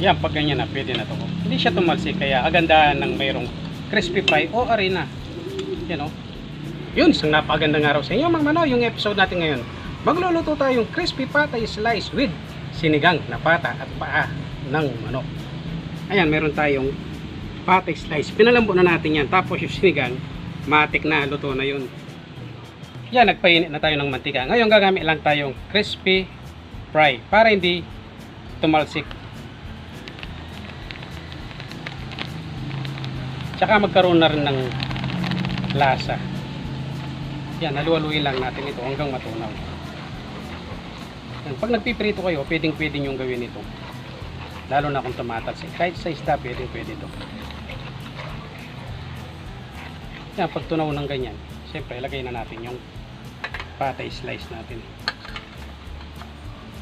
Yan, pag ganyan na, pwede na to. Hindi siya tumalsik, kaya agandahan ng mayroong crispy fry o arena. Yan o. Yun, isang napagandang araw sa inyo mga mano. Yung episode natin ngayon, magluluto tayong crispy patay slice with sinigang na pata at paa ng manok. Ayan, meron tayong patay slice. Pinalambo na natin yan. Tapos yung sinigang, matik na, luto na yun. Yan, nagpainit na tayo ng mantika. Ngayon gagamit lang tayong crispy fry para hindi tumalsik. Tsaka magkaroon na rin ng lasa. Yan, halu-haluin lang natin ito hanggang matunaw. Yan, pag nagpiprito kayo, pwedeng nyo gawin ito. Lalo na kung tumatalsik. Kahit sa isda, pwede ito. Yan, pag tunaw ng ganyan, siyempre, ilagay na natin yung patay slice natin.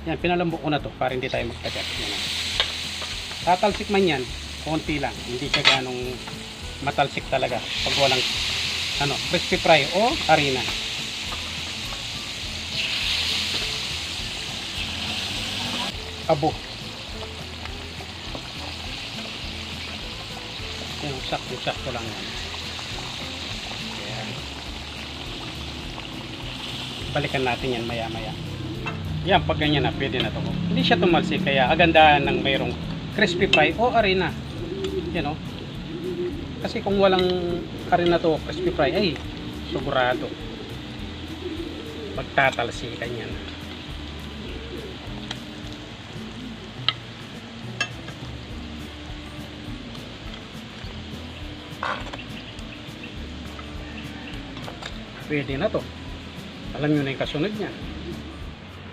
Yan, pinalambok ko na to para hindi tayo magtagat. Yan. Tatalsik man yan, konti lang. Hindi siya ganong matalsik talaga pag walang crispy fry o harina. Abo. Yan, sakto lang yan. Yan. Balikan natin yan maya. Yan, pag ganyan na, pwede na to. Hindi siya tumalsik, kaya agandahan ng mayroong crispy fry o harina. Yan o. Kasi kung walang harina to, crispy fry, ay sigurado magtatalsikan yan. Pwede na to. Alam nyo na yung kasunod niya.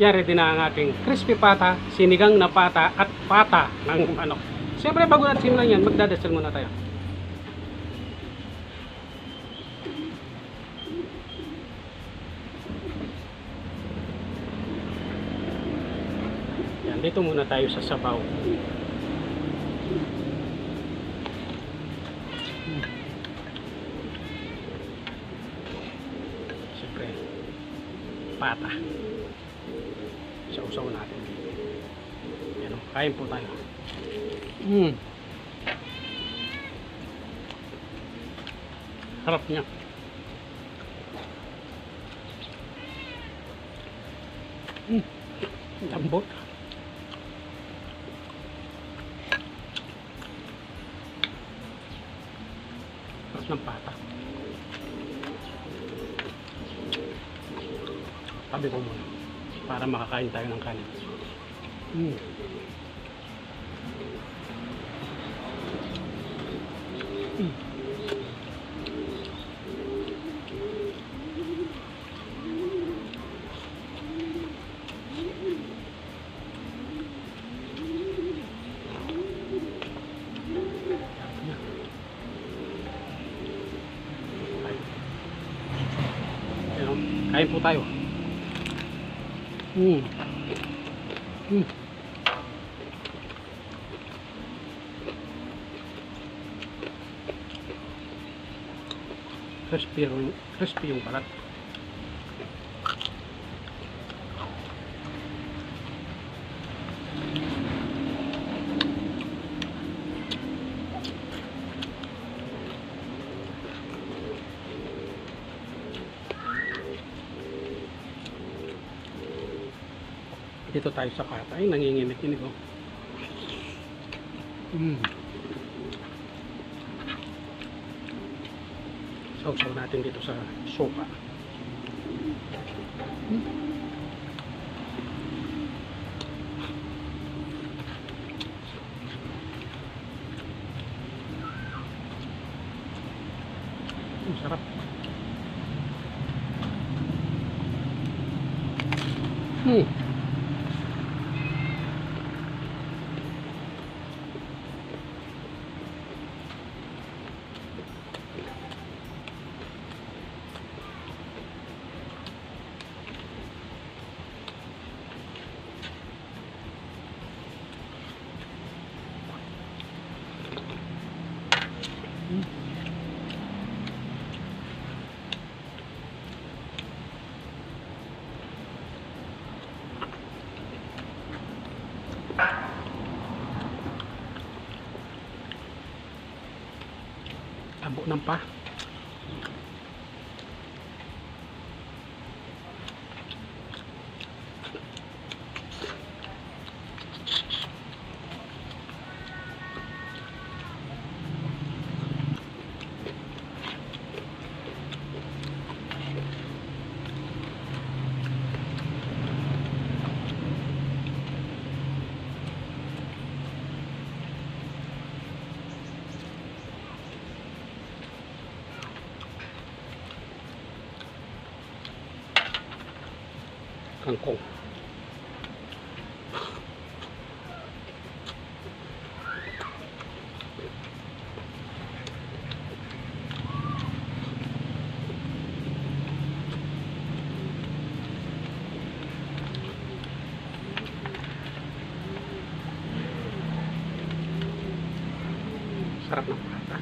Yan, ready na ang ating crispy pata, sinigang na pata at pata ng manok. Siyempre, bago natin simulan yan, magdadasal muna tayo. Yan, dito muna tayo sa sabaw. Siyempre, pata. Sausaw natin. Yan o, kain po tayo. Harap niya. Lambot. Harap ng pata. Tabi ko muna para makakain tayo ng kanin. Kain po tayo. Crispy yung balat. Dito tayo sa patay, nanginginig yun ito. Sausaw natin dito sa sopa. Sarap. Labo ng pa. Kangkong. Sarap ng pata.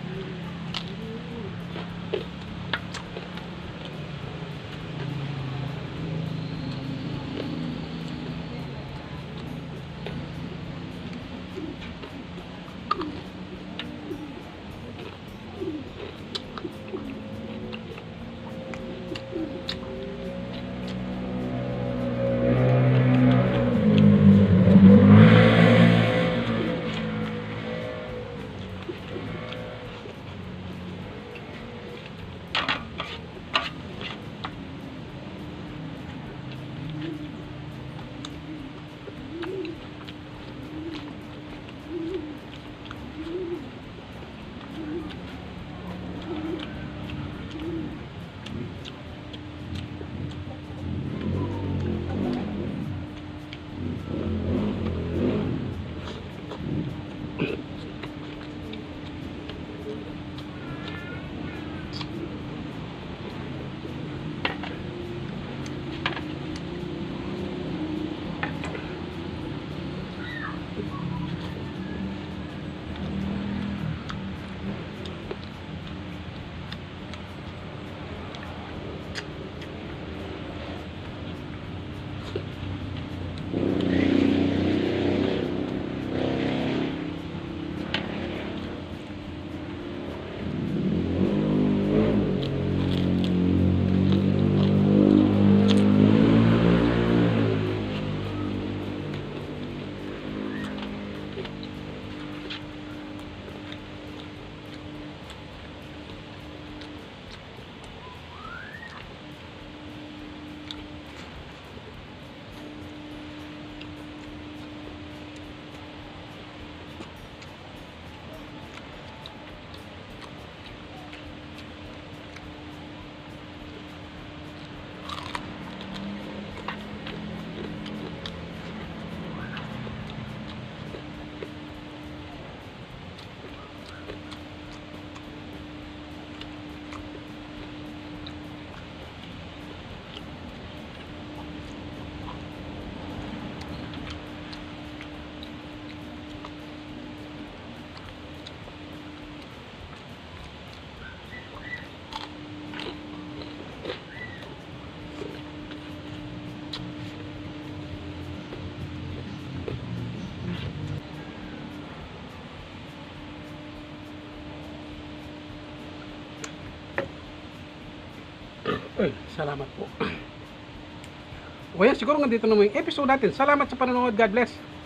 Uy, salamat po. O yan, siguro nga dito na mo yung episode natin. Salamat sa panonood. God bless.